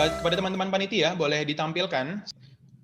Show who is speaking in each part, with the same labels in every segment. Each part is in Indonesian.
Speaker 1: Kepada teman-teman panitia, boleh ditampilkan.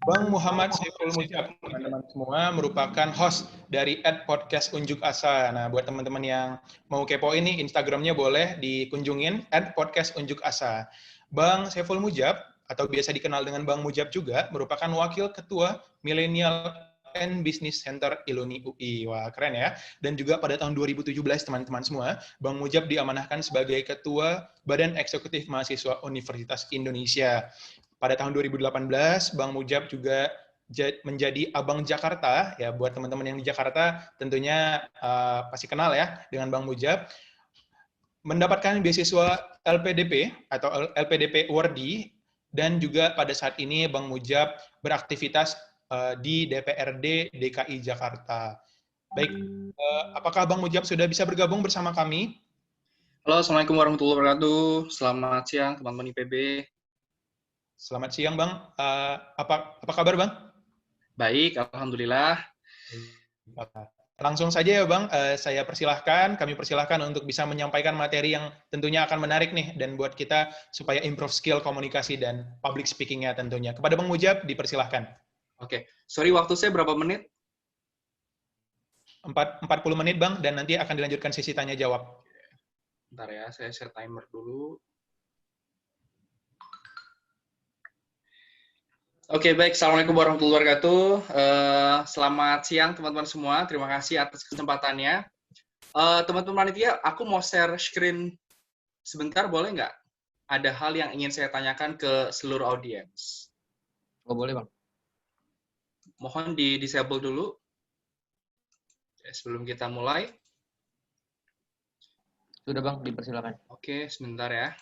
Speaker 1: Bang Muhammad Saiful Mujab, teman-teman semua, merupakan host dari @podcast Unjuk Asa. Nah, buat teman-teman yang mau kepo ini, Instagramnya boleh dikunjungin, @podcast Unjuk Asa. Bang Saiful Mujab, atau biasa dikenal dengan Bang Mujab juga, merupakan Wakil Ketua Millennial and Business Center Iluni UI. Wah, keren ya. Dan juga pada tahun 2017, teman-teman semua, Bang Mujab diamanahkan sebagai Ketua Badan Eksekutif Mahasiswa Universitas Indonesia. Pada tahun 2018, Bang Mujab juga menjadi Abang Jakarta. Ya, buat teman-teman yang di Jakarta, tentunya pasti kenal ya dengan Bang Mujab. Mendapatkan beasiswa LPDP atau LPDP Wardi, dan juga pada saat ini Bang Mujab beraktivitas di DPRD DKI Jakarta. Baik, apakah Bang Mujab sudah bisa bergabung bersama kami?
Speaker 2: Halo, Assalamualaikum warahmatullahi wabarakatuh. Selamat siang, teman-teman IPB.
Speaker 1: Selamat siang, Bang. Apa kabar, Bang?
Speaker 2: Baik, Alhamdulillah.
Speaker 1: Langsung saja ya, Bang. Kami persilahkan untuk bisa menyampaikan materi yang tentunya akan menarik nih, dan buat kita supaya improve skill komunikasi dan public speaking-nya tentunya. Kepada Bang Mujab, dipersilahkan.
Speaker 2: Oke, sorry waktu saya berapa menit?
Speaker 1: 40 menit, Bang, dan nanti akan dilanjutkan sesi tanya-jawab.
Speaker 2: Bentar ya, saya share timer dulu. Oke, baik. Assalamualaikum warahmatullahi wabarakatuh. Selamat siang, teman-teman semua. Terima kasih atas kesempatannya. Teman-teman panitia, aku mau share screen sebentar, boleh nggak? Ada hal yang ingin saya tanyakan ke seluruh audiens.
Speaker 3: Oh, boleh, Bang.
Speaker 2: Mohon di-disable dulu. Sebelum kita mulai.
Speaker 3: Sudah, Bang, dipersilakan.
Speaker 2: Oke, sebentar ya.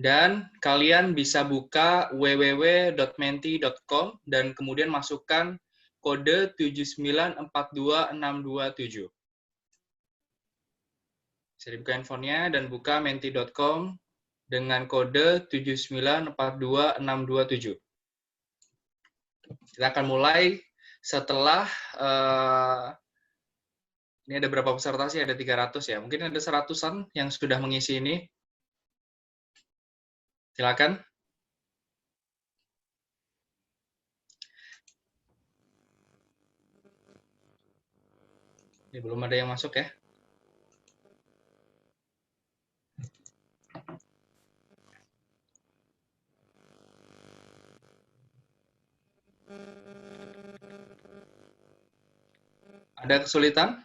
Speaker 2: Dan kalian bisa buka www.menti.com dan kemudian masukkan kode 7942627. Bisa dibuka handphonenya dan buka menti.com dengan kode 7942627. Kita akan mulai setelah ini ada berapa peserta sih? Ada 300 ya. Mungkin ada 100-an yang sudah mengisi ini. Silakan. Ini belum ada yang masuk ya. Ada kesulitan?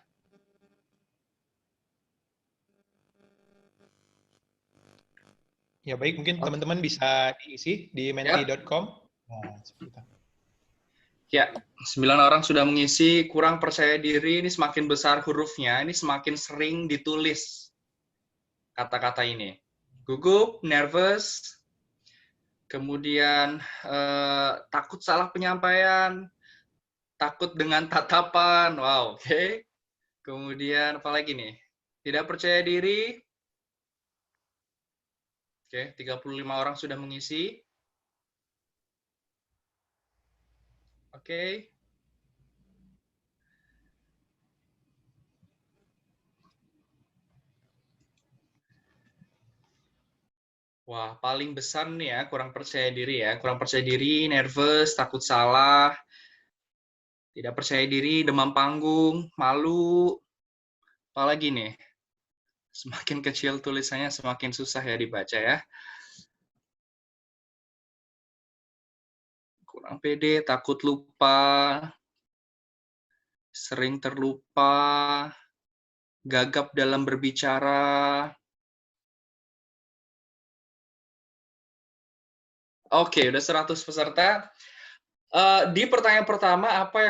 Speaker 1: Ya, baik. Mungkin teman-teman bisa diisi di menti.com. Nah, seperti itu.
Speaker 2: Ya, 9 orang sudah mengisi, kurang percaya diri, ini semakin besar hurufnya, ini semakin sering ditulis kata-kata ini. Gugup, nervous, kemudian takut salah penyampaian, takut dengan tatapan, wow, oke. Kemudian apa lagi nih? Tidak percaya diri. Oke, 35 orang sudah mengisi. Oke. Wah, paling besar nih ya, kurang percaya diri ya. Kurang percaya diri, nervous, takut salah, tidak percaya diri, demam panggung, malu. Apalagi nih? Semakin kecil tulisannya, semakin susah ya dibaca ya. Kurang pede, takut lupa, sering terlupa, gagap dalam berbicara. Oke, udah 100 peserta. Di pertanyaan pertama, apa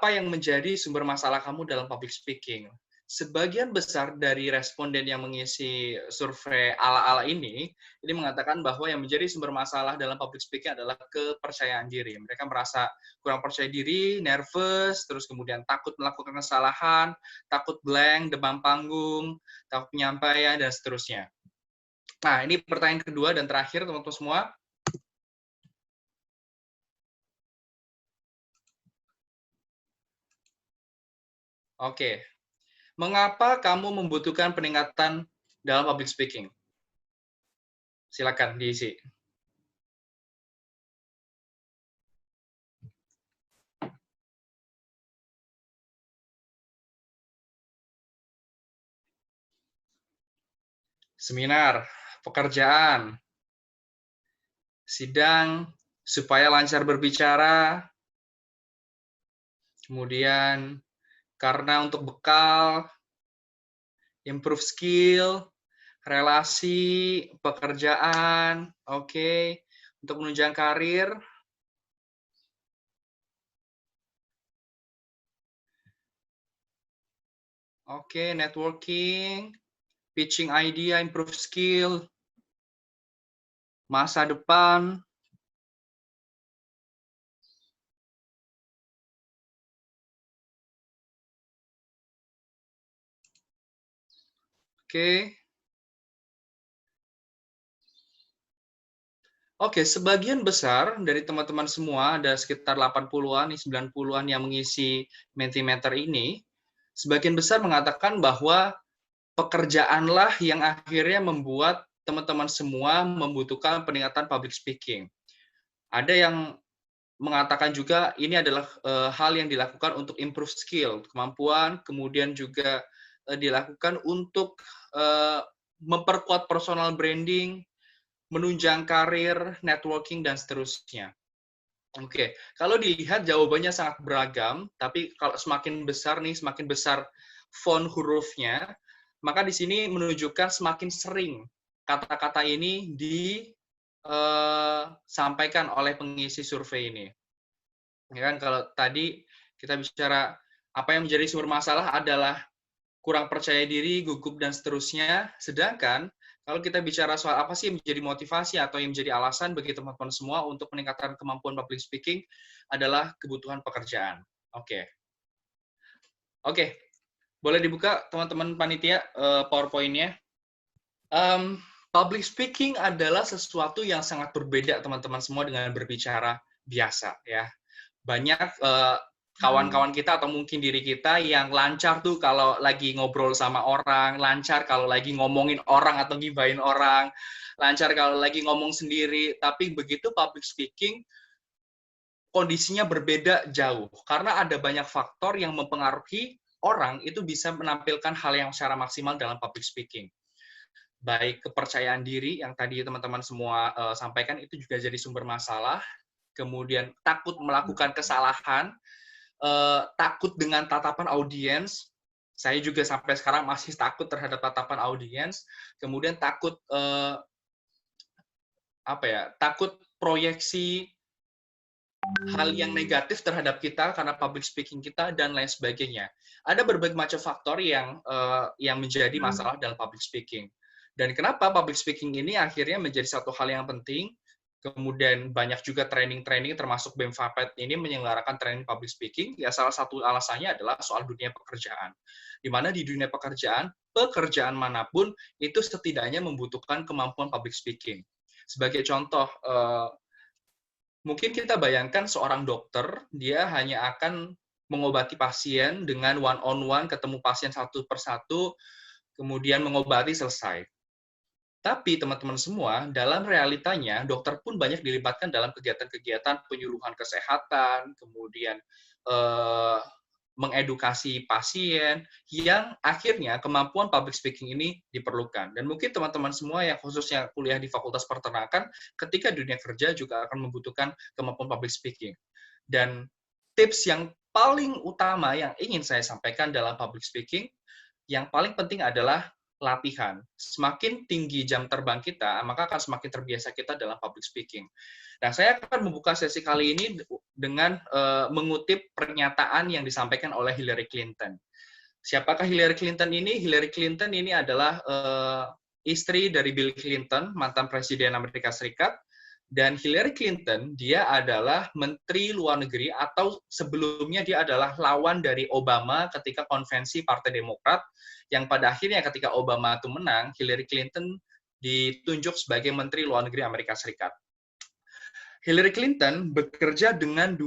Speaker 2: yang menjadi sumber masalah kamu dalam public speaking? Sebagian besar dari responden yang mengisi survei ala-ala ini mengatakan bahwa yang menjadi sumber masalah dalam public speaking adalah kepercayaan diri. Mereka merasa kurang percaya diri, nervous, terus kemudian takut melakukan kesalahan, takut blank, demam panggung, takut penyampaian, dan seterusnya. Nah, ini pertanyaan kedua dan terakhir, teman-teman semua. Oke. Mengapa kamu membutuhkan peningkatan dalam public speaking? Silakan diisi. Seminar, pekerjaan, sidang, supaya lancar berbicara, kemudian karena untuk bekal, improve skill, relasi, pekerjaan, oke, untuk menunjang karir, oke, networking, pitching idea, improve skill, masa depan, oke. Oke, sebagian besar dari teman-teman semua, ada sekitar 80-an, 90-an yang mengisi Mentimeter ini, sebagian besar mengatakan bahwa pekerjaanlah yang akhirnya membuat teman-teman semua membutuhkan peningkatan public speaking. Ada yang mengatakan juga ini adalah hal yang dilakukan untuk improve skill, kemampuan, kemudian juga dilakukan untuk memperkuat personal branding, menunjang karir, networking, dan seterusnya. Oke, kalau dilihat jawabannya sangat beragam, tapi kalau semakin besar nih, semakin besar font hurufnya, maka di sini menunjukkan semakin sering kata-kata ini disampaikan oleh pengisi survei ini. Ya kan, kalau tadi kita bicara apa yang menjadi sumber masalah adalah kurang percaya diri, gugup, dan seterusnya, sedangkan kalau kita bicara soal apa sih yang menjadi motivasi atau yang menjadi alasan bagi teman-teman semua untuk meningkatkan kemampuan public speaking adalah kebutuhan pekerjaan. Oke. Boleh dibuka teman-teman panitia PowerPoint-nya. Public speaking adalah sesuatu yang sangat berbeda teman-teman semua dengan berbicara biasa ya. Banyak kawan-kawan kita atau mungkin diri kita yang lancar tuh kalau lagi ngobrol sama orang, lancar kalau lagi ngomongin orang atau gibahin orang, lancar kalau lagi ngomong sendiri, tapi begitu public speaking, kondisinya berbeda jauh. Karena ada banyak faktor yang mempengaruhi orang itu bisa menampilkan hal yang secara maksimal dalam public speaking. Baik kepercayaan diri yang tadi teman-teman semua sampaikan itu juga jadi sumber masalah, kemudian takut melakukan kesalahan, takut dengan tatapan audiens. Saya juga sampai sekarang masih takut terhadap tatapan audiens. Kemudian takut takut proyeksi hal yang negatif terhadap kita karena public speaking kita dan lain sebagainya. Ada berbagai macam faktor yang menjadi masalah dalam public speaking. Dan kenapa public speaking ini akhirnya menjadi satu hal yang penting? Kemudian banyak juga training-training termasuk BEM FAPET ini menyelenggarakan training public speaking. Ya salah satu alasannya adalah soal dunia pekerjaan. Di mana di dunia pekerjaan manapun itu setidaknya membutuhkan kemampuan public speaking. Sebagai contoh, mungkin kita bayangkan seorang dokter, dia hanya akan mengobati pasien dengan one-on-one, ketemu pasien satu persatu, kemudian mengobati selesai. Tapi teman-teman semua, dalam realitanya, dokter pun banyak dilibatkan dalam kegiatan-kegiatan penyuluhan kesehatan, kemudian mengedukasi pasien, yang akhirnya kemampuan public speaking ini diperlukan. Dan mungkin teman-teman semua yang khususnya kuliah di Fakultas Peternakan, ketika dunia kerja juga akan membutuhkan kemampuan public speaking. Dan tips yang paling utama yang ingin saya sampaikan dalam public speaking, yang paling penting adalah latihan. Semakin tinggi jam terbang kita, maka akan semakin terbiasa kita dalam public speaking. Nah, saya akan membuka sesi kali ini dengan mengutip pernyataan yang disampaikan oleh Hillary Clinton. Siapakah Hillary Clinton ini? Hillary Clinton ini adalah istri dari Bill Clinton, mantan Presiden Amerika Serikat. Dan Hillary Clinton, dia adalah Menteri Luar Negeri, atau sebelumnya dia adalah lawan dari Obama ketika konvensi Partai Demokrat, yang pada akhirnya ketika Obama itu menang, Hillary Clinton ditunjuk sebagai Menteri Luar Negeri Amerika Serikat. Hillary Clinton bekerja dengan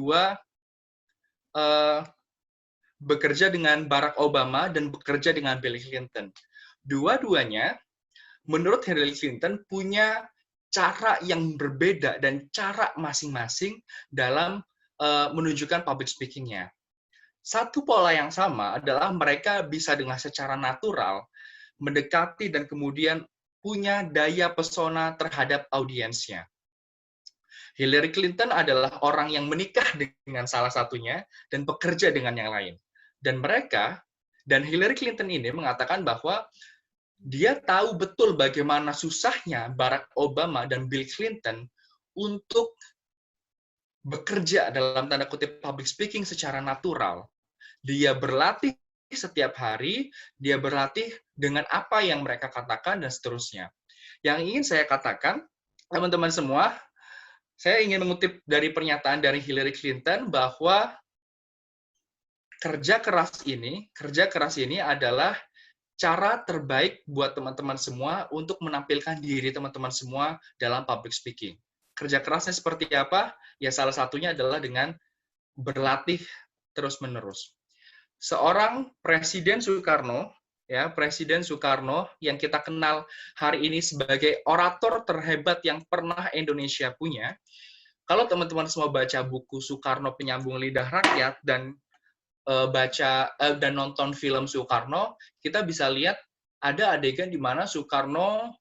Speaker 2: bekerja dengan Barack Obama dan bekerja dengan Bill Clinton. Dua-duanya menurut Hillary Clinton punya cara yang berbeda dan cara masing-masing dalam menunjukkan public speaking-nya. Satu pola yang sama adalah mereka bisa dengan secara natural mendekati dan kemudian punya daya pesona terhadap audiensnya. Hillary Clinton adalah orang yang menikah dengan salah satunya dan bekerja dengan yang lain. Dan Hillary Clinton ini mengatakan bahwa dia tahu betul bagaimana susahnya Barack Obama dan Bill Clinton untuk bekerja dalam tanda kutip public speaking secara natural. Dia berlatih setiap hari, dia berlatih dengan apa yang mereka katakan dan seterusnya. Yang ingin saya katakan, teman-teman semua, saya ingin mengutip dari pernyataan dari Hillary Clinton bahwa kerja keras ini adalah cara terbaik buat teman-teman semua untuk menampilkan diri teman-teman semua dalam public speaking. Kerja kerasnya seperti apa? Ya salah satunya adalah dengan berlatih terus-menerus. Seorang Presiden Soekarno yang kita kenal hari ini sebagai orator terhebat yang pernah Indonesia punya. Kalau teman-teman semua baca buku Soekarno Penyambung Lidah Rakyat dan dan nonton film Soekarno, kita bisa lihat ada adegan di mana Soekarno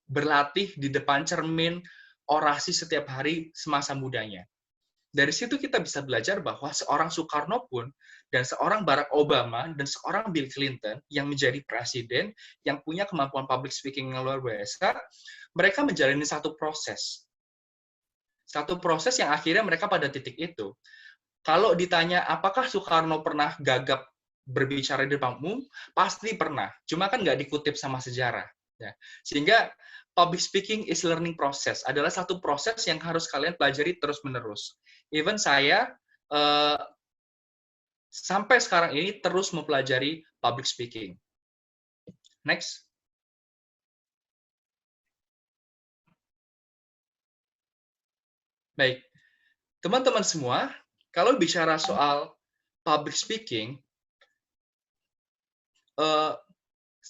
Speaker 2: berlatih di depan cermin orasi setiap hari semasa mudanya. Dari situ kita bisa belajar bahwa seorang Soekarno pun dan seorang Barack Obama dan seorang Bill Clinton yang menjadi presiden yang punya kemampuan public speaking yang luar biasa, mereka menjalani satu proses yang akhirnya mereka pada titik itu. Kalau ditanya apakah Soekarno pernah gagap berbicara di depan umum, pasti pernah. Cuma kan nggak dikutip sama sejarah. Ya. Sehingga public speaking is learning process, adalah satu proses yang harus kalian pelajari terus-menerus. Even saya sampai sekarang ini terus mempelajari public speaking. Next. Baik. Teman-teman semua, kalau bicara soal public speaking,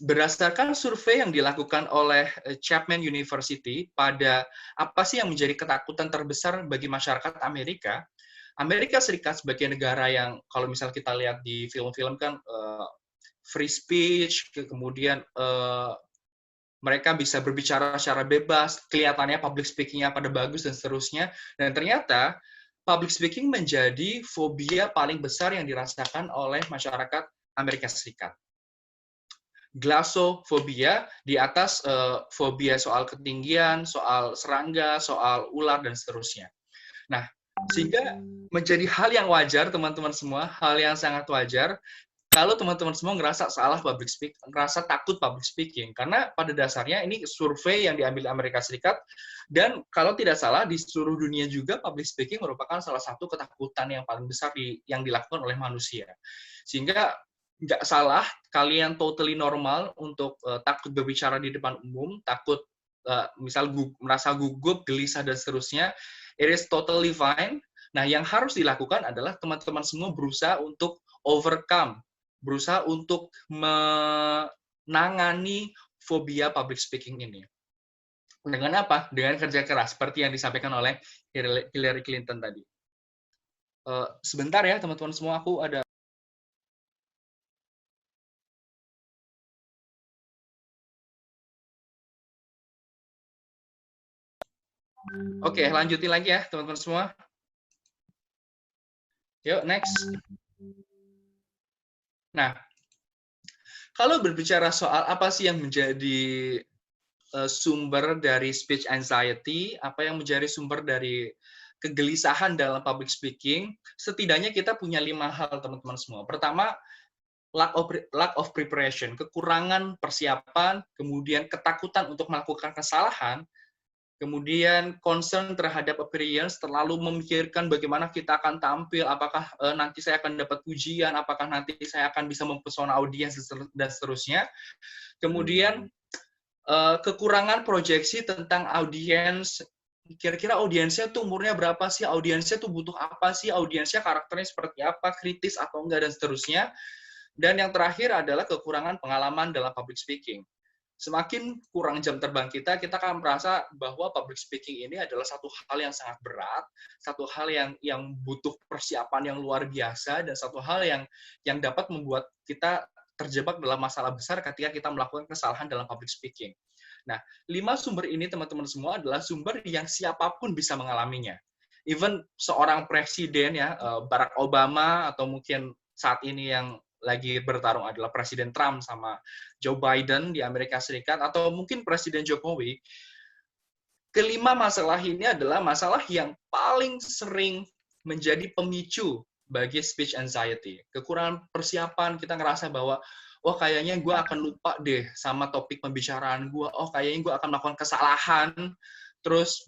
Speaker 2: berdasarkan survei yang dilakukan oleh Chapman University pada apa sih yang menjadi ketakutan terbesar bagi masyarakat Amerika, Amerika Serikat sebagai negara yang kalau misal kita lihat di film-film kan free speech, kemudian mereka bisa berbicara secara bebas, kelihatannya public speaking-nya pada bagus dan seterusnya, dan ternyata public speaking menjadi fobia paling besar yang dirasakan oleh masyarakat Amerika Serikat. Glossophobia di atas fobia soal ketinggian, soal serangga, soal ular, dan seterusnya. Nah, sehingga menjadi hal yang wajar, teman-teman semua, hal yang sangat wajar, kalau teman-teman semua ngerasa salah public speaking, ngerasa takut public speaking, karena pada dasarnya ini survei yang diambil Amerika Serikat, dan kalau tidak salah di seluruh dunia juga public speaking merupakan salah satu ketakutan yang paling besar yang dilakukan oleh manusia. Sehingga nggak salah, kalian totally normal untuk takut berbicara di depan umum, takut misal merasa gugup, gelisah, dan seterusnya. It is totally fine. Nah, yang harus dilakukan adalah teman-teman semua berusaha untuk overcome, berusaha untuk menangani fobia public speaking ini. Dengan apa? Dengan kerja keras, seperti yang disampaikan oleh Hillary Clinton tadi. Sebentar ya, teman-teman semua, aku ada... Oke, lanjutin lagi ya, teman-teman semua. Yuk, next. Nah, kalau berbicara soal apa sih yang menjadi sumber dari speech anxiety, apa yang menjadi sumber dari kegelisahan dalam public speaking, setidaknya kita punya 5 hal, teman-teman semua. Pertama, lack of preparation, kekurangan persiapan, kemudian ketakutan untuk melakukan kesalahan, kemudian concern terhadap appearance, terlalu memikirkan bagaimana kita akan tampil, apakah nanti saya akan dapat pujian, apakah nanti saya akan bisa mempesona audiens, dan seterusnya. Kemudian kekurangan proyeksi tentang audiens, kira-kira audiensnya tuh umurnya berapa sih, audiensnya tuh butuh apa sih, audiensnya karakternya seperti apa, kritis atau enggak, dan seterusnya. Dan yang terakhir adalah kekurangan pengalaman dalam public speaking. semakin kurang jam terbang kita akan merasa bahwa public speaking ini adalah satu hal yang sangat berat, satu hal yang butuh persiapan yang luar biasa, dan satu hal yang dapat membuat kita terjebak dalam masalah besar ketika kita melakukan kesalahan dalam public speaking. Nah, 5 sumber ini teman-teman semua adalah sumber yang siapapun bisa mengalaminya. Even seorang presiden ya, Barack Obama, atau mungkin saat ini yang lagi bertarung adalah Presiden Trump sama Joe Biden di Amerika Serikat, atau mungkin Presiden Jokowi, kelima masalah ini adalah masalah yang paling sering menjadi pemicu bagi speech anxiety. Kekurangan persiapan, kita ngerasa bahwa oh kayaknya gue akan lupa deh sama topik pembicaraan gue, oh kayaknya gue akan melakukan kesalahan, terus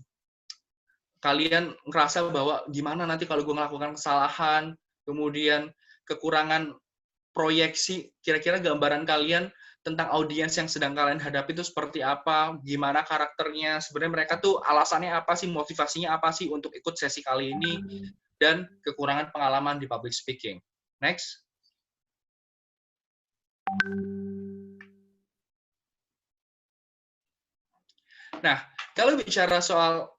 Speaker 2: kalian ngerasa bahwa gimana nanti kalau gue melakukan kesalahan, kemudian kekurangan proyeksi, kira-kira gambaran kalian tentang audiens yang sedang kalian hadapi itu seperti apa, gimana karakternya, sebenarnya mereka tuh alasannya apa sih, motivasinya apa sih untuk ikut sesi kali ini, dan kekurangan pengalaman di public speaking. Next. Nah, kalau bicara soal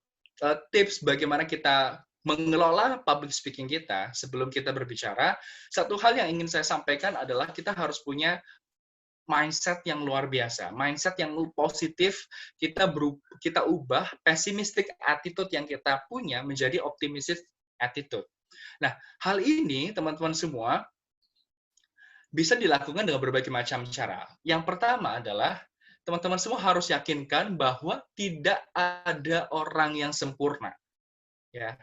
Speaker 2: tips bagaimana kita mengelola public speaking kita sebelum kita berbicara, satu hal yang ingin saya sampaikan adalah kita harus punya mindset yang luar biasa, mindset yang positif. Kita ubah pessimistic attitude yang kita punya menjadi optimistic attitude. Nah, hal ini teman-teman semua bisa dilakukan dengan berbagai macam cara. Yang pertama adalah teman-teman semua harus yakinkan bahwa tidak ada orang yang sempurna. Ya.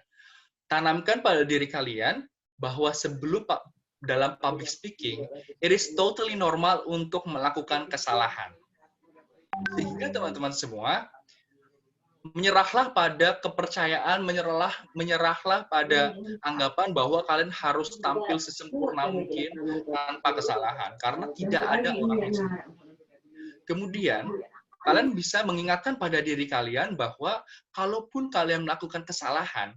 Speaker 2: Tanamkan pada diri kalian bahwa sebelum dalam public speaking, it is totally normal untuk melakukan kesalahan. Sehingga teman-teman semua menyerahlah pada kepercayaan, menyerahlah pada anggapan bahwa kalian harus tampil sesempurna mungkin tanpa kesalahan, karena tidak ada orang yang sempurna. Kemudian, kalian bisa mengingatkan pada diri kalian bahwa kalaupun kalian melakukan kesalahan,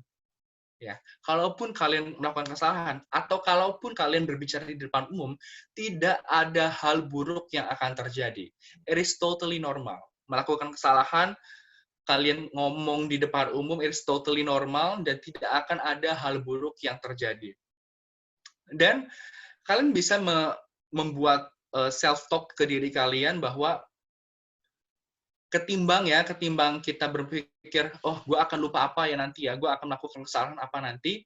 Speaker 2: ya, kalaupun kalian melakukan kesalahan, atau kalaupun kalian berbicara di depan umum, tidak ada hal buruk yang akan terjadi. It is totally normal. Melakukan kesalahan, kalian ngomong di depan umum, it is totally normal, dan tidak akan ada hal buruk yang terjadi. Dan kalian bisa membuat self-talk ke diri kalian bahwa ketimbang kita berpikir, oh gue akan lupa apa ya nanti ya, gue akan melakukan kesalahan apa nanti,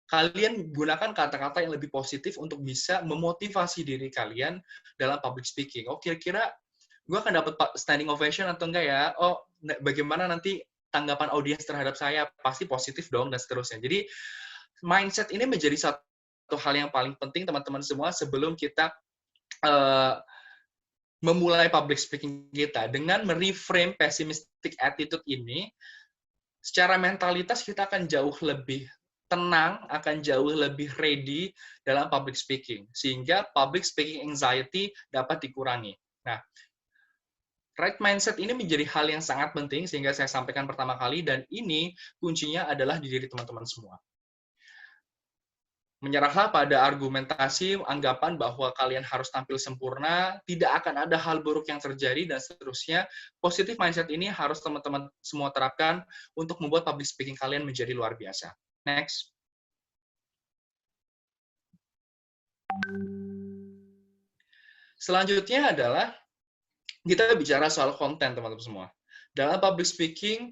Speaker 2: kalian gunakan kata-kata yang lebih positif untuk bisa memotivasi diri kalian dalam public speaking. Oh kira-kira gue akan dapat standing ovation atau enggak ya? Oh bagaimana nanti tanggapan audiens terhadap saya? Pasti positif dong, dan seterusnya. Jadi mindset ini menjadi satu hal yang paling penting teman-teman semua sebelum kita memulai public speaking kita. Dengan mereframe pessimistic attitude ini, secara mentalitas kita akan jauh lebih tenang, akan jauh lebih ready dalam public speaking, sehingga public speaking anxiety dapat dikurangi. Nah, right mindset ini menjadi hal yang sangat penting, sehingga saya sampaikan pertama kali, dan ini kuncinya adalah di diri teman-teman semua. Menyerahlah pada argumentasi, anggapan bahwa kalian harus tampil sempurna, tidak akan ada hal buruk yang terjadi, dan seterusnya. Positive mindset ini harus teman-teman semua terapkan untuk membuat public speaking kalian menjadi luar biasa. Next. Selanjutnya adalah kita bicara soal konten, teman-teman semua. Dalam public speaking,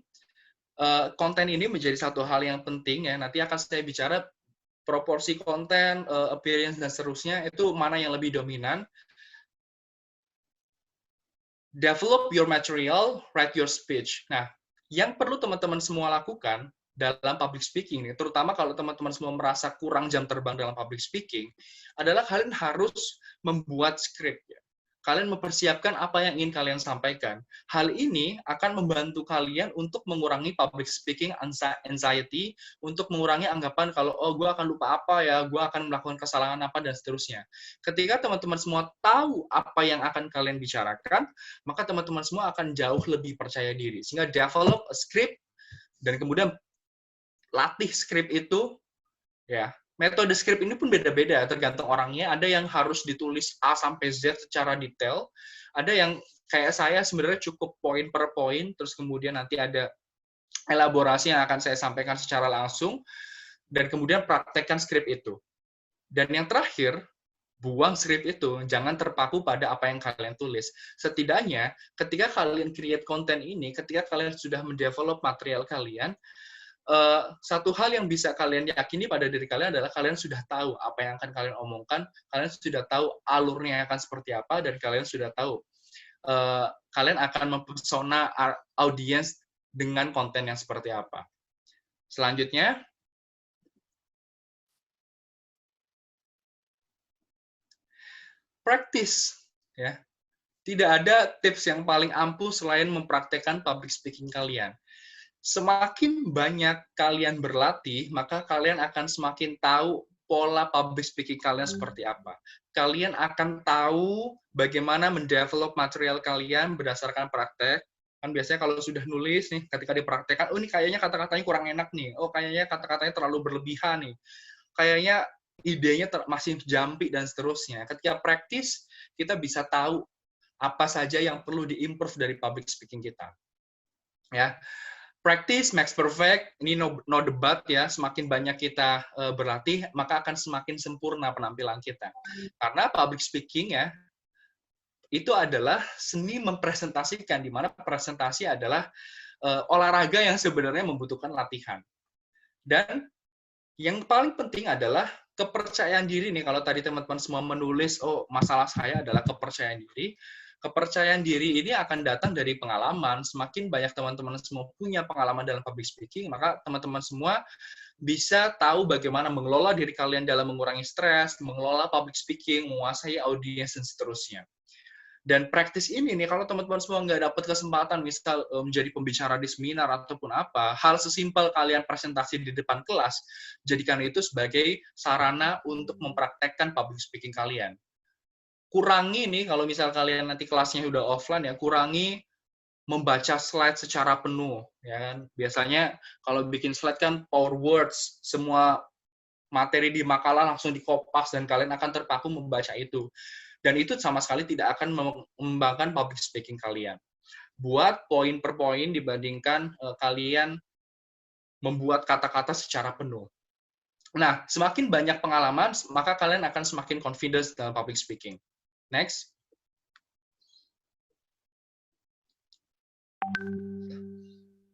Speaker 2: konten ini menjadi satu hal yang penting ya. Nanti akan saya bicara proporsi konten, appearance, dan seterusnya, itu mana yang lebih dominan. Develop your material, write your speech. Nah, yang perlu teman-teman semua lakukan dalam public speaking, terutama kalau teman-teman semua merasa kurang jam terbang dalam public speaking, adalah kalian harus membuat skrip. Kalian mempersiapkan apa yang ingin kalian sampaikan. Hal ini akan membantu kalian untuk mengurangi public speaking anxiety, untuk mengurangi anggapan kalau, oh, gue akan lupa apa ya, gue akan melakukan kesalahan apa, dan seterusnya. Ketika teman-teman semua tahu apa yang akan kalian bicarakan, maka teman-teman semua akan jauh lebih percaya diri. Sehingga develop a script, dan kemudian latih script itu, ya, metode script ini pun beda-beda, tergantung orangnya. Ada yang harus ditulis A sampai Z secara detail, ada yang kayak saya sebenarnya cukup poin per poin, terus kemudian nanti ada elaborasi yang akan saya sampaikan secara langsung, dan kemudian praktekkan script itu. Dan yang terakhir, buang script itu, jangan terpaku pada apa yang kalian tulis. Setidaknya, ketika kalian create konten ini, ketika kalian sudah mendevelop material kalian, satu hal yang bisa kalian yakini pada diri kalian adalah kalian sudah tahu apa yang akan kalian omongkan, kalian sudah tahu alurnya akan seperti apa, dan kalian sudah tahu kalian akan mempesona audiens dengan konten yang seperti apa. Selanjutnya, practice, ya. Tidak ada tips yang paling ampuh selain mempraktekkan public speaking kalian. Semakin banyak kalian berlatih, maka kalian akan semakin tahu pola public speaking kalian seperti apa. Kalian akan tahu bagaimana mendevelop material kalian berdasarkan praktek. Kan biasanya kalau sudah nulis nih, ketika dipraktekkan, oh ini kayaknya kata-katanya kurang enak nih, oh kayaknya kata-katanya terlalu berlebihan nih, kayaknya idenya masih jumpy dan seterusnya. Ketika praktis, kita bisa tahu apa saja yang perlu diimprove dari public speaking kita. Ya, practice makes perfect. Ini no debat ya. Semakin banyak kita berlatih, maka akan semakin sempurna penampilan kita. Karena public speaking ya, itu adalah seni mempresentasikan, di mana presentasi adalah olahraga yang sebenarnya membutuhkan latihan. Dan yang paling penting adalah kepercayaan diri nih. Kalau tadi teman-teman semua menulis, oh masalah saya adalah kepercayaan diri. Kepercayaan diri ini akan datang dari pengalaman. Semakin banyak teman-teman semua punya pengalaman dalam public speaking, maka teman-teman semua bisa tahu bagaimana mengelola diri kalian dalam mengurangi stres, mengelola public speaking, menguasai audiens, dan seterusnya. Dan praktis ini nih, kalau teman-teman semua nggak dapat kesempatan, misal menjadi pembicara di seminar ataupun apa, hal sesimpel kalian presentasi di depan kelas, jadikan itu sebagai sarana untuk mempraktekkan public speaking kalian. Kurangi nih, kalau misal kalian nanti kelasnya udah offline ya, kurangi membaca slide secara penuh. Ya kan? Biasanya kalau bikin slide kan power words, semua materi di makalah langsung dikopas dan kalian akan terpaku membaca itu. Dan itu sama sekali tidak akan mengembangkan public speaking kalian. Buat poin per poin dibandingkan kalian membuat kata-kata secara penuh. Nah, semakin banyak pengalaman, maka kalian akan semakin confidence dalam public speaking. Next.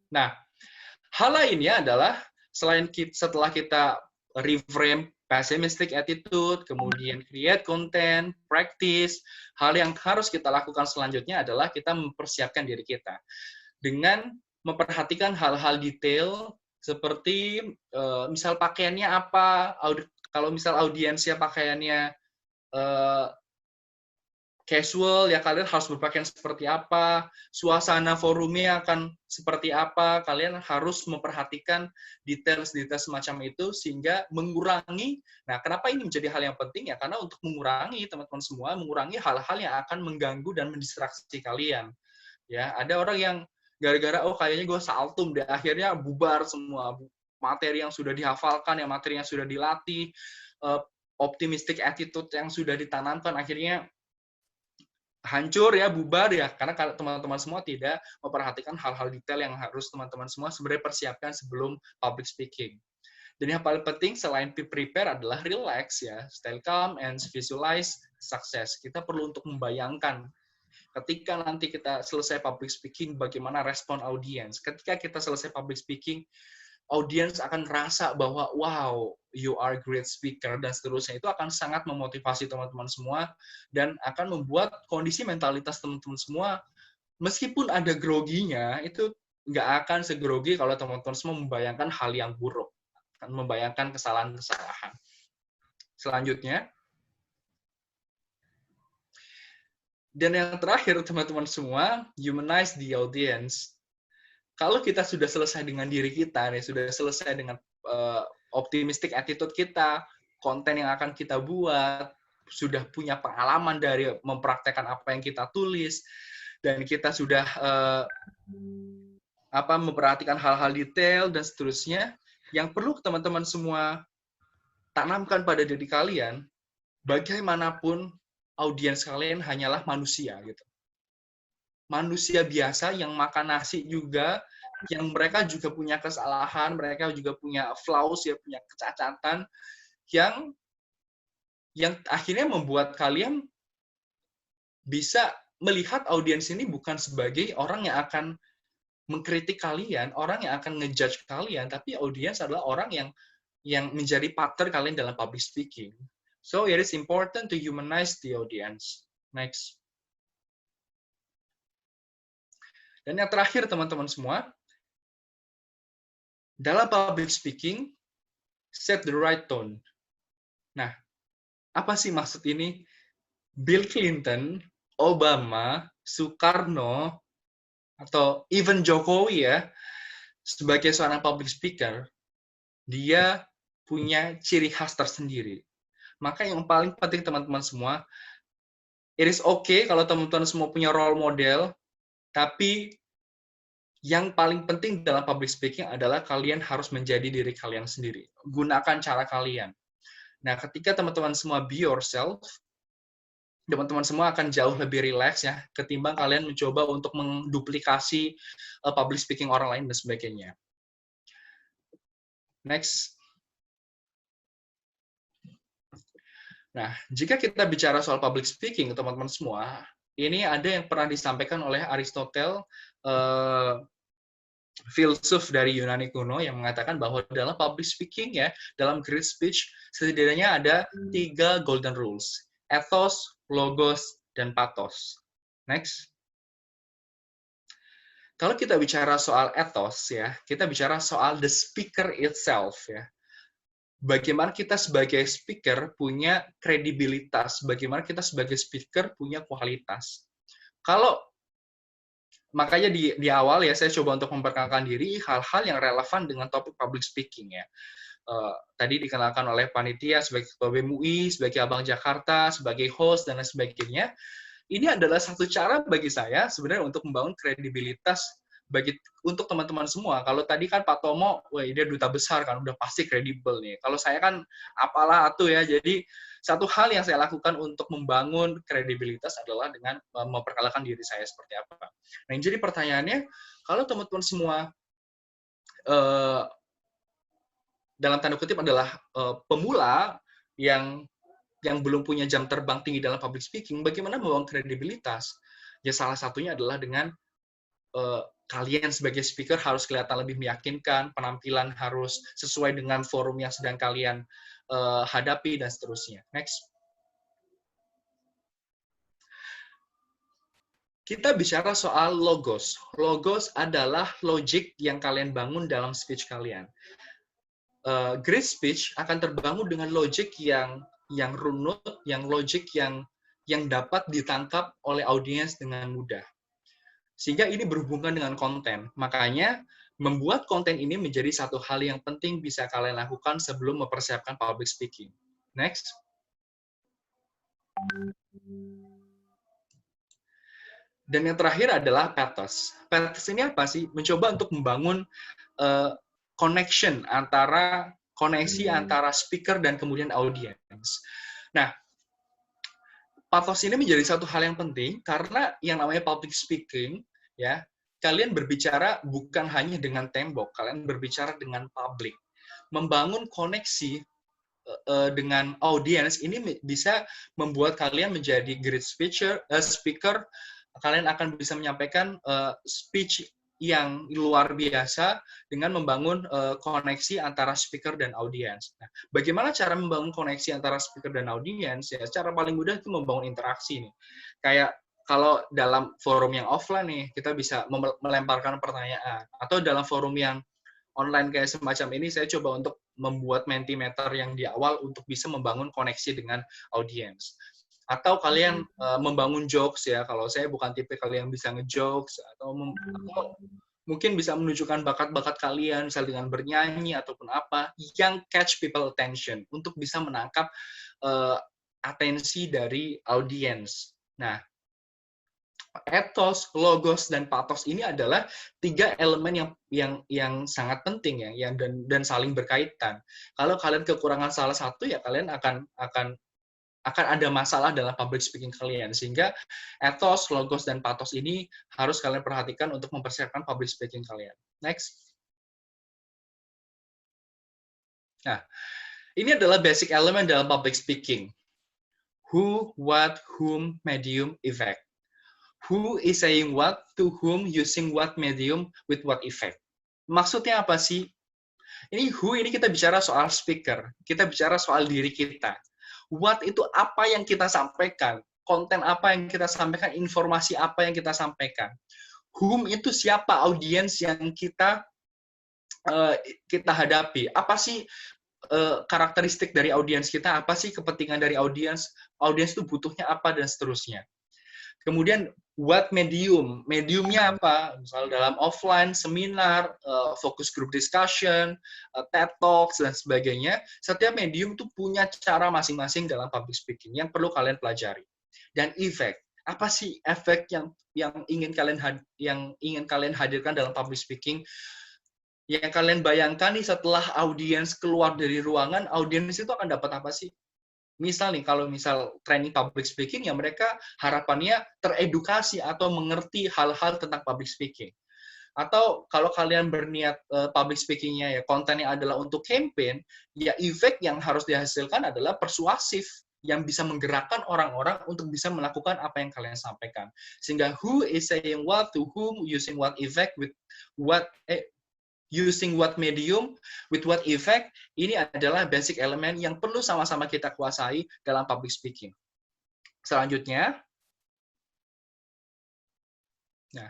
Speaker 2: Nah, hal lainnya adalah setelah kita reframe pessimistic attitude, kemudian create content, practice, hal yang harus kita lakukan selanjutnya adalah kita mempersiapkan diri kita dengan memperhatikan hal-hal detail seperti misal pakaiannya apa, kalau misal audiensnya pakaiannya casual, ya kalian harus berpakaian seperti apa, suasana forumnya akan seperti apa, kalian harus memperhatikan detail-detail semacam itu, sehingga mengurangi, nah kenapa ini menjadi hal yang penting ya, karena untuk mengurangi, teman-teman semua, mengurangi hal-hal yang akan mengganggu dan mendistraksi kalian. Ya, ada orang yang gara-gara, oh kayaknya gue saltum deh, akhirnya bubar semua, materi yang sudah dihafalkan, ya materi yang sudah dilatih, optimistic attitude yang sudah ditanamkan, akhirnya hancur ya, bubar ya, karena teman-teman semua tidak memperhatikan hal-hal detail yang harus teman-teman semua sebenarnya persiapkan sebelum public speaking. Dan yang paling penting selain prepare adalah relax ya, stay calm and visualize success. Kita perlu untuk membayangkan ketika nanti kita selesai public speaking bagaimana respon audiens. Ketika kita selesai public speaking, audiens akan merasa bahwa wow, you are a great speaker dan seterusnya. Itu akan sangat memotivasi teman-teman semua dan akan membuat kondisi mentalitas teman-teman semua meskipun ada groginya itu nggak akan segrogi kalau teman-teman semua membayangkan hal yang buruk, akan membayangkan kesalahan-kesalahan. Selanjutnya, dan yang terakhir teman-teman semua, humanize the audience. Kalau kita sudah selesai dengan diri kita, nih, sudah selesai dengan optimistic attitude kita, konten yang akan kita buat, sudah punya pengalaman dari mempraktekkan apa yang kita tulis, dan kita sudah memperhatikan hal-hal detail dan seterusnya, yang perlu teman-teman semua tanamkan pada diri kalian, bagaimanapun audiens kalian hanyalah manusia gitu. Manusia biasa yang makan nasi juga, yang mereka juga punya kesalahan, mereka juga punya flaws, ya punya kecacatan yang akhirnya membuat kalian bisa melihat audiens ini bukan sebagai orang yang akan mengkritik kalian, orang yang akan ngejudge kalian, tapi audiens adalah orang yang menjadi partner kalian dalam public speaking. So it is important to humanize the audience. Next. Dan yang terakhir teman-teman semua, dalam public speaking, set the right tone. Nah, apa sih maksud ini? Bill Clinton, Obama, Soekarno, atau even Jokowi ya, sebagai seorang public speaker, dia punya ciri khas tersendiri. Maka yang paling penting teman-teman semua, it is okay kalau teman-teman semua punya role model, tapi yang paling penting dalam public speaking adalah kalian harus menjadi diri kalian sendiri. Gunakan cara kalian. Nah, ketika teman-teman semua be yourself, teman-teman semua akan jauh lebih rileks ya, ketimbang kalian mencoba untuk menduplikasi public speaking orang lain dan sebagainya. Next. Nah, jika kita bicara soal public speaking, teman-teman semua, ini ada yang pernah disampaikan oleh Aristoteles, filsuf dari Yunani kuno, yang mengatakan bahwa dalam public speaking ya, dalam great speech, setidaknya ada 3 golden rules: ethos, logos, dan pathos. Next. Kalau kita bicara soal ethos ya, kita bicara soal the speaker itself ya. Bagaimana kita sebagai speaker punya kredibilitas, bagaimana kita sebagai speaker punya kualitas. Kalau makanya di awal ya saya coba untuk memperkenalkan diri hal-hal yang relevan dengan topik public speaking ya. Tadi dikenalkan oleh panitia sebagai ketua BEM UI, sebagai Abang Jakarta, sebagai host dan lain sebagainya. Ini adalah satu cara bagi saya sebenarnya untuk membangun kredibilitas untuk teman-teman semua. Kalau tadi kan Pak Tomo, wah dia duta besar kan, udah pasti kredibel nih. Kalau saya kan apalah atuh ya. Jadi satu hal yang saya lakukan untuk membangun kredibilitas adalah dengan memperkenalkan diri saya seperti apa. Nah, yang jadi pertanyaannya, kalau teman-teman semua dalam tanda kutip adalah pemula yang belum punya jam terbang tinggi dalam public speaking, bagaimana membangun kredibilitas? Ya salah satunya adalah dengan kalian sebagai speaker harus kelihatan lebih meyakinkan, penampilan harus sesuai dengan forum yang sedang kalian hadapi, dan seterusnya. Next. Kita bicara soal logos. Logos adalah logic yang kalian bangun dalam speech kalian. Great speech akan terbangun dengan logic yang runut, yang logic yang dapat ditangkap oleh audiens dengan mudah. Sehingga ini berhubungan dengan konten. Makanya, membuat konten ini menjadi satu hal yang penting bisa kalian lakukan sebelum mempersiapkan public speaking. Next. Dan yang terakhir adalah pathos. Pathos ini apa sih? Mencoba untuk membangun koneksi antara speaker dan kemudian audiens. Nah, pathos ini menjadi satu hal yang penting karena yang namanya public speaking ya, kalian berbicara bukan hanya dengan tembok, kalian berbicara dengan publik. Membangun koneksi dengan audiens ini bisa membuat kalian menjadi great speaker. Kalian akan bisa menyampaikan speech yang luar biasa dengan membangun koneksi antara speaker dan audiens. Nah, bagaimana cara membangun koneksi antara speaker dan audiens? Ya, cara paling mudah itu membangun interaksi nih. Kayak kalau dalam forum yang offline nih, kita bisa melemparkan pertanyaan. Atau dalam forum yang online kayak semacam ini, saya coba untuk membuat Mentimeter yang di awal untuk bisa membangun koneksi dengan audiens. Atau kalian membangun jokes ya, kalau saya bukan tipe kalian bisa ngejokes, atau mungkin bisa menunjukkan bakat-bakat kalian, misalnya dengan bernyanyi ataupun apa, yang catch people attention, untuk bisa menangkap atensi dari audiens. Nah, ethos, logos, dan pathos ini adalah 3 elemen yang sangat penting ya, dan saling berkaitan. Kalau kalian kekurangan salah satu, ya kalian akan ada masalah dalam public speaking kalian. Sehingga ethos, logos, dan pathos ini harus kalian perhatikan untuk mempersiapkan public speaking kalian. Next. Nah, ini adalah basic elemen dalam public speaking. Who, what, whom, medium, effect. Who is saying what, to whom, using what medium, with what effect. Maksudnya apa sih? Ini who, ini kita bicara soal speaker. Kita bicara soal diri kita. What itu apa yang kita sampaikan. Konten apa yang kita sampaikan, informasi apa yang kita sampaikan. Whom itu siapa audiens yang kita hadapi. Apa sih karakteristik dari audiens kita, apa sih kepentingan dari audiens itu butuhnya apa, dan seterusnya. Kemudian what medium, mediumnya apa? Misal dalam offline, seminar, focus group discussion, TED Talks, dan sebagainya. Setiap medium itu punya cara masing-masing dalam public speaking yang perlu kalian pelajari. Dan effect, apa sih efek yang ingin kalian hadirkan dalam public speaking? Yang kalian bayangkan nih, setelah audiens keluar dari ruangan, audiens itu akan dapat apa sih? Misal nih, kalau misal training public speaking, ya mereka harapannya teredukasi atau mengerti hal-hal tentang public speaking. Atau kalau kalian berniat public speaking-nya ya kontennya adalah untuk campaign, ya efek yang harus dihasilkan adalah persuasif, yang bisa menggerakkan orang-orang untuk bisa melakukan apa yang kalian sampaikan. Sehingga who is saying what, to whom, using what effect, with what using what medium, with what effect, ini adalah basic elemen yang perlu sama-sama kita kuasai dalam public speaking. Selanjutnya, nah,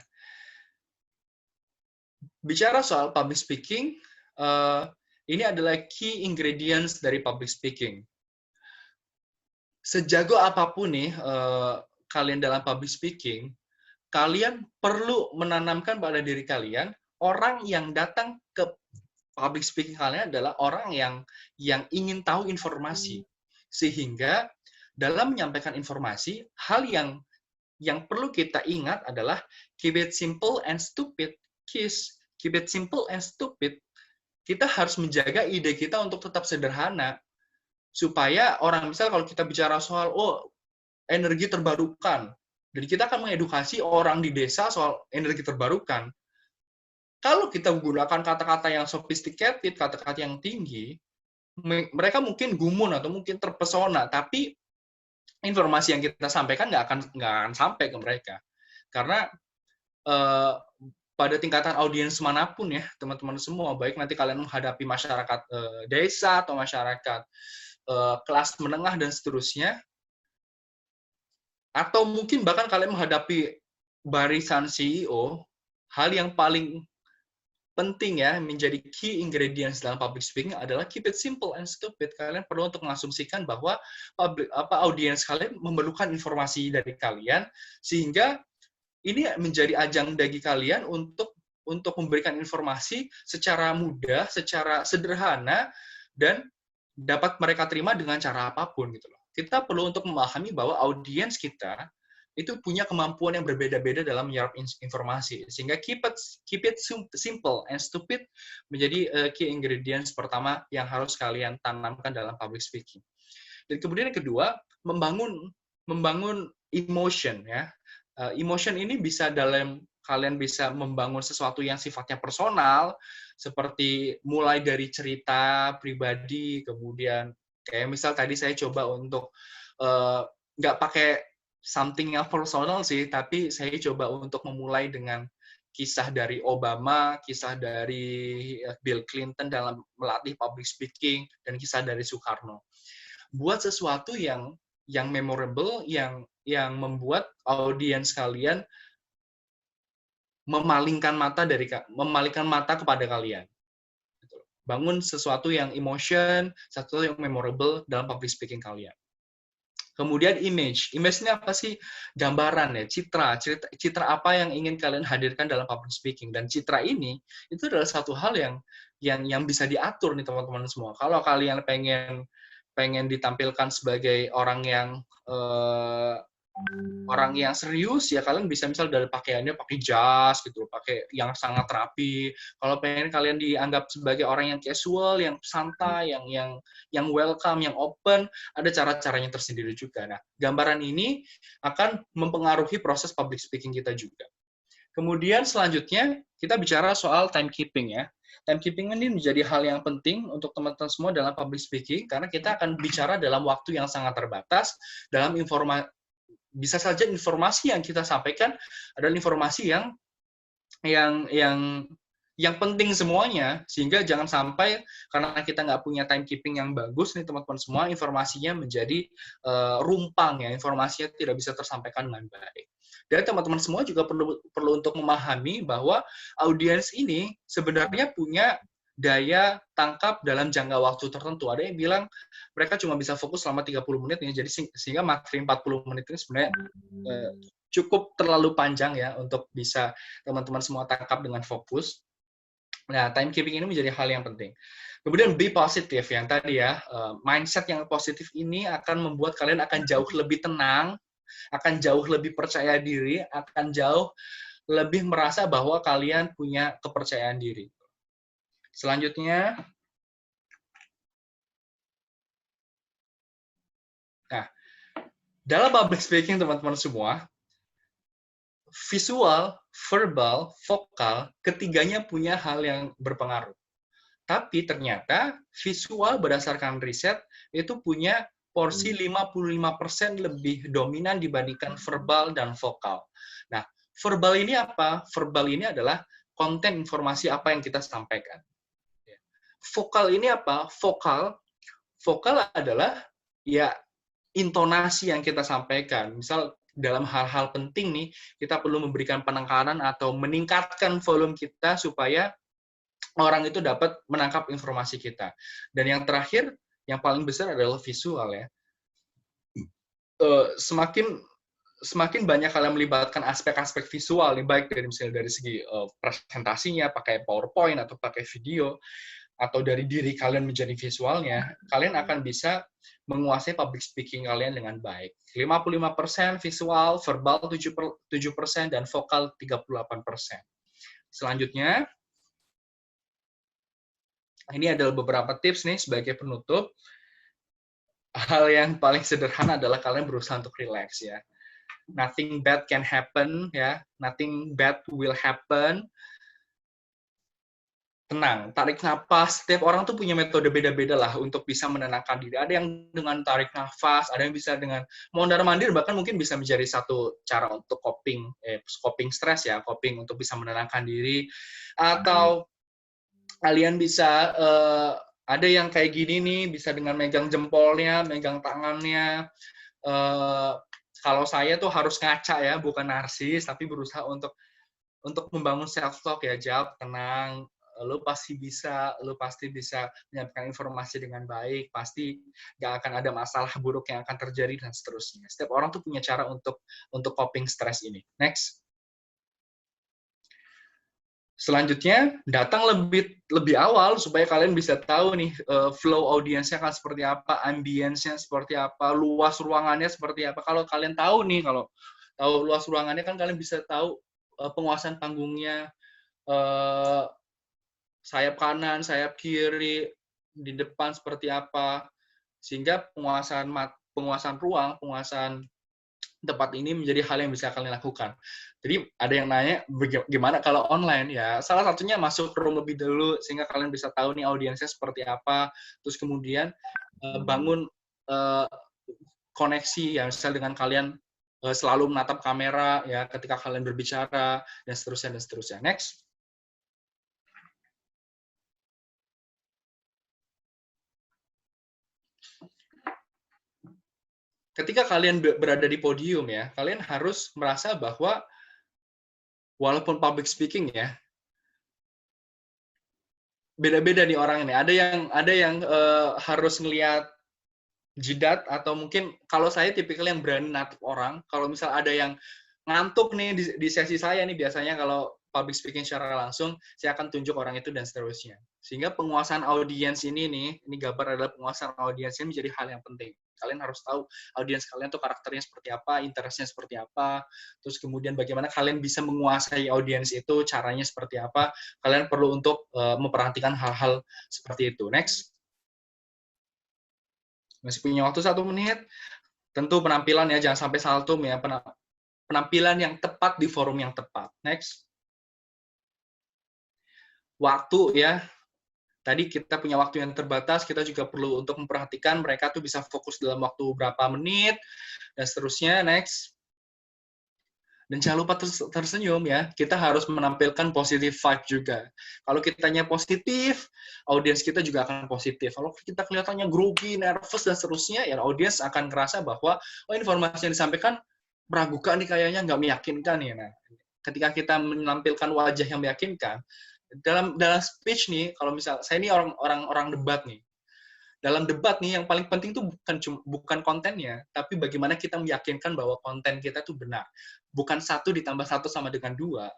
Speaker 2: bicara soal public speaking, ini adalah key ingredients dari public speaking. Sejago apapun nih kalian dalam public speaking, kalian perlu menanamkan pada diri kalian, orang yang datang ke public speaking kalian adalah orang yang ingin tahu informasi. Sehingga dalam menyampaikan informasi, hal yang perlu kita ingat adalah keep it simple and stupid. Keep it simple and stupid. Kita harus menjaga ide kita untuk tetap sederhana. Supaya orang, misal kalau kita bicara soal energi terbarukan, dan kita akan mengedukasi orang di desa soal energi terbarukan. Kalau kita menggunakan kata-kata yang sophisticated, kata-kata yang tinggi, mereka mungkin gumun atau mungkin terpesona, tapi informasi yang kita sampaikan nggak akan sampai ke mereka. Karena pada tingkatan audiens manapun ya, teman-teman semua, baik nanti kalian menghadapi masyarakat desa atau masyarakat kelas menengah dan seterusnya, atau mungkin bahkan kalian menghadapi barisan CEO, hal yang paling penting ya, menjadi key ingredients dalam public speaking adalah keep it simple and stupid. Kalian perlu untuk mengasumsikan bahwa audiens kalian memerlukan informasi dari kalian, sehingga ini menjadi ajang bagi kalian untuk memberikan informasi secara mudah, secara sederhana, dan dapat mereka terima dengan cara apapun gitu loh. Kita perlu untuk memahami bahwa audiens kita itu punya kemampuan yang berbeda-beda dalam menyerap informasi. Sehingga keep it simple and stupid menjadi key ingredients pertama yang harus kalian tanamkan dalam public speaking. Dan kemudian yang kedua, membangun emotion ya. Emotion ini bisa dalam kalian bisa membangun sesuatu yang sifatnya personal, seperti mulai dari cerita pribadi, kemudian kayak misal tadi saya coba untuk nggak pakai something yang personal sih, tapi saya coba untuk memulai dengan kisah dari Obama, kisah dari Bill Clinton dalam melatih public speaking, dan kisah dari Soekarno. Buat sesuatu yang memorable, yang membuat audiens kalian memalingkan mata kepada kalian. Bangun sesuatu yang emotion, sesuatu yang memorable dalam public speaking kalian. Kemudian image. Image ini apa sih? Gambaran ya, citra apa yang ingin kalian hadirkan dalam public speaking. Dan citra ini itu adalah satu hal yang bisa diatur nih teman-teman semua. Kalau kalian pengen ditampilkan sebagai orang yang orang yang serius ya kalian bisa misal dari pakaiannya pakai jas gitu, pakai yang sangat rapi. Kalau pengen kalian dianggap sebagai orang yang casual, yang santai, yang welcome, yang open, ada cara-caranya tersendiri juga. Nah, gambaran ini akan mempengaruhi proses public speaking kita juga. Kemudian selanjutnya kita bicara soal timekeeping ya. Timekeeping ini menjadi hal yang penting untuk teman-teman semua dalam public speaking karena kita akan bicara dalam waktu yang sangat terbatas, dalam bisa saja informasi yang kita sampaikan adalah informasi yang penting semuanya, sehingga jangan sampai karena kita nggak punya timekeeping yang bagus nih teman-teman semua, informasinya menjadi rumpang ya, informasinya tidak bisa tersampaikan dengan baik. Dan teman-teman semua juga perlu untuk memahami bahwa audiens ini sebenarnya punya daya tangkap dalam jangka waktu tertentu. Ada yang bilang mereka cuma bisa fokus selama 30 menit ya, jadi sehingga materi 40 menit ini sebenarnya cukup terlalu panjang ya untuk bisa teman-teman semua tangkap dengan fokus. Nah, timekeeping ini menjadi hal yang penting. Kemudian be positif yang tadi ya, mindset yang positif ini akan membuat kalian akan jauh lebih tenang, akan jauh lebih percaya diri, akan jauh lebih merasa bahwa kalian punya kepercayaan diri. Selanjutnya, nah, dalam public speaking teman-teman semua, visual, verbal, vokal, ketiganya punya hal yang berpengaruh. Tapi ternyata visual berdasarkan riset itu punya porsi 55% lebih dominan dibandingkan verbal dan vokal. Nah, verbal ini apa? Verbal ini adalah konten informasi apa yang kita sampaikan. Vokal ini apa? Vokal adalah ya intonasi yang kita sampaikan. Misal dalam hal-hal penting nih, kita perlu memberikan penekanan atau meningkatkan volume kita supaya orang itu dapat menangkap informasi kita. Dan yang terakhir, yang paling besar adalah visual ya. Semakin banyak kalian melibatkan aspek-aspek visual, baik dari misalnya dari segi presentasinya, pakai PowerPoint atau pakai video, atau dari diri kalian menjadi visualnya, kalian akan bisa menguasai public speaking kalian dengan baik. 55% visual, verbal 7%, dan vokal 38%. Selanjutnya, ini adalah beberapa tips nih sebagai penutup. Hal yang paling sederhana adalah kalian berusaha untuk relax ya. Nothing bad can happen ya, nothing bad will happen. Tenang, tarik nafas. Setiap orang tuh punya metode beda-beda lah untuk bisa menenangkan diri. Ada yang dengan tarik nafas, ada yang bisa dengan mondar-mandir, bahkan mungkin bisa menjadi satu cara untuk coping stres ya, coping untuk bisa menenangkan diri. Atau kalian bisa, ada yang kayak gini nih, bisa dengan megang jempolnya, megang tangannya. Kalau saya tuh harus ngaca ya, bukan narsis, tapi berusaha untuk membangun self-talk ya, jawab tenang, lu pasti bisa menyampaikan informasi dengan baik, pasti nggak akan ada masalah buruk yang akan terjadi, dan seterusnya. Setiap orang tuh punya cara untuk coping stres ini. Next. Selanjutnya, datang lebih awal supaya kalian bisa tahu nih flow audiensnya akan seperti apa, ambience-nya seperti apa, luas ruangannya seperti apa. Kalau kalian tahu nih, kalau tahu luas ruangannya kan kalian bisa tahu penguasaan panggungnya, sayap kanan, sayap kiri, di depan seperti apa, sehingga penguasaan ruang, penguasaan tempat ini menjadi hal yang bisa kalian lakukan. Jadi ada yang nanya, gimana kalau online? Ya, salah satunya masuk room lebih dulu, sehingga kalian bisa tahu nih audiensnya seperti apa, terus kemudian bangun koneksi, ya misal dengan kalian selalu menatap kamera ya ketika kalian berbicara, dan seterusnya. Next. Ketika kalian berada di podium ya, kalian harus merasa bahwa walaupun public speaking ya, beda-beda nih orang ini. Ada yang harus ngelihat jidat, atau mungkin kalau saya tipikal yang berani natap orang. Kalau misal ada yang ngantuk nih di sesi saya nih, biasanya kalau public speaking secara langsung, saya akan tunjuk orang itu dan seterusnya. Sehingga penguasaan audiens ini gambar adalah penguasaan audiens ini menjadi hal yang penting. Kalian harus tahu audiens kalian tuh karakternya seperti apa, interestnya seperti apa, terus kemudian bagaimana kalian bisa menguasai audiens itu, caranya seperti apa. Kalian perlu untuk memperhatikan hal-hal seperti itu. Next. Masih punya waktu 1 menit. Tentu penampilan ya, jangan sampai saltum ya. Penampilan yang tepat di forum yang tepat. Next. Waktu ya. Tadi kita punya waktu yang terbatas, kita juga perlu untuk memperhatikan mereka tuh bisa fokus dalam waktu berapa menit, dan seterusnya. Next. Dan jangan lupa tersenyum ya. Kita harus menampilkan positive vibe juga. Kalau kitanya positif, audiens kita juga akan positif. Kalau kita kelihatannya grogi, nervous, dan seterusnya, ya audiens akan ngerasa bahwa informasi yang disampaikan meragukan nih, kayaknya nggak meyakinkan ya. Nah, ketika kita menampilkan wajah yang meyakinkan, dalam speech nih, kalau misal saya ini orang debat nih, dalam debat nih yang paling penting tuh bukan kontennya, tapi bagaimana kita meyakinkan bahwa konten kita tuh benar. Bukan 1 ditambah 1 sama dengan 2,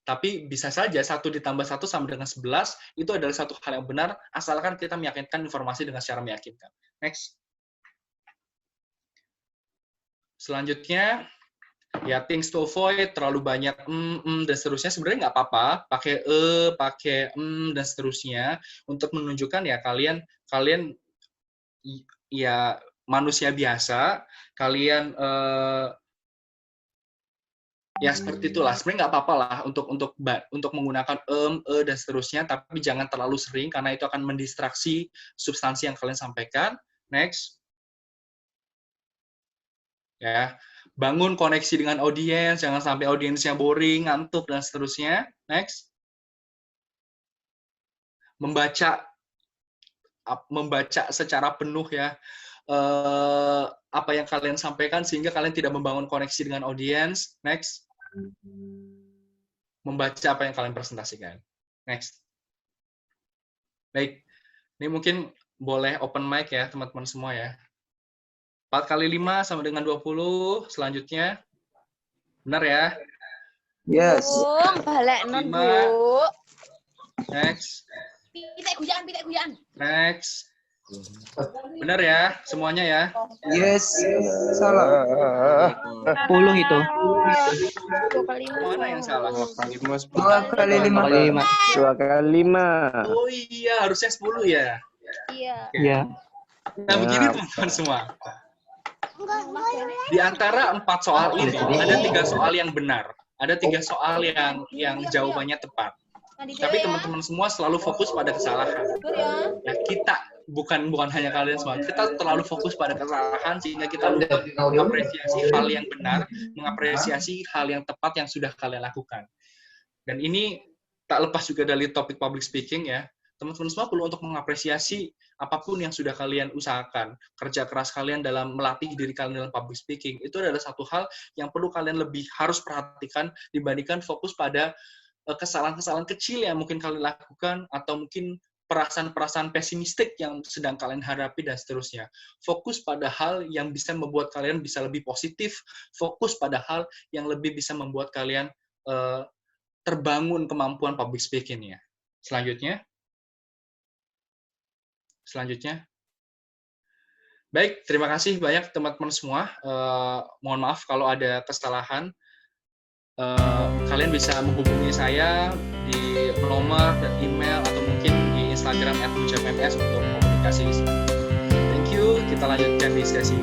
Speaker 2: tapi bisa saja 1 ditambah 1 sama dengan 11, itu adalah satu hal yang benar, asalkan kita meyakinkan informasi dengan secara meyakinkan. Next. Selanjutnya, ya, things to avoid, terlalu banyak dan seterusnya, sebenarnya nggak apa-apa, pakai pakai dan seterusnya, untuk menunjukkan ya kalian ya manusia biasa, kalian ya seperti itulah. Sebenarnya nggak apa-apa lah untuk menggunakan dan seterusnya, tapi jangan terlalu sering, karena itu akan mendistraksi substansi yang kalian sampaikan. Next. Ya, bangun koneksi dengan audiens, jangan sampai audiensnya boring, ngantuk, dan seterusnya. Next. Membaca secara penuh ya apa yang kalian sampaikan, sehingga kalian tidak membangun koneksi dengan audiens. Next. Membaca apa yang kalian presentasikan. Next. Baik, ini mungkin boleh open mic ya teman-teman semua ya. 4 kali 5 sama dengan 20. Selanjutnya. Benar ya?
Speaker 4: Yes.
Speaker 5: Balik non, Bu.
Speaker 2: Next.
Speaker 5: Pitek guyaan.
Speaker 2: Next. Benar ya? Semuanya ya?
Speaker 4: Yes. Salah.
Speaker 3: 10 itu.
Speaker 5: 2 kali 5.
Speaker 2: Mana yang salah?
Speaker 4: 2 kali 5.
Speaker 6: 2 kali 5.
Speaker 2: Oh iya, harusnya 10 ya?
Speaker 5: Iya.
Speaker 3: Iya.
Speaker 2: Nah, begini teman-teman semua. Di antara 4 soal ini, ada 3 soal yang benar. Ada 3 soal yang jawabannya tepat. Tapi teman-teman semua selalu fokus pada kesalahan. Ya, kita, bukan hanya kalian semua, kita terlalu fokus pada kesalahan, sehingga kita lupa mengapresiasi hal yang benar, mengapresiasi hal yang tepat yang sudah kalian lakukan. Dan ini tak lepas juga dari topik public speaking ya. Teman-teman semua perlu untuk mengapresiasi apapun yang sudah kalian usahakan. Kerja keras kalian dalam melatih diri kalian dalam public speaking, itu adalah satu hal yang perlu kalian lebih harus perhatikan dibandingkan fokus pada kesalahan-kesalahan kecil yang mungkin kalian lakukan, atau mungkin perasaan-perasaan pesimistik yang sedang kalian hadapi, dan seterusnya. Fokus pada hal yang bisa membuat kalian bisa lebih positif, fokus pada hal yang lebih bisa membuat kalian terbangun kemampuan public speaking-nya. Selanjutnya. Baik, terima kasih banyak teman-teman semua. Mohon maaf kalau ada kesalahan. Kalian bisa menghubungi saya di nomor dan email, atau mungkin di Instagram @mujab_ms untuk komunikasi. Thank you. Kita lanjutkan di sesi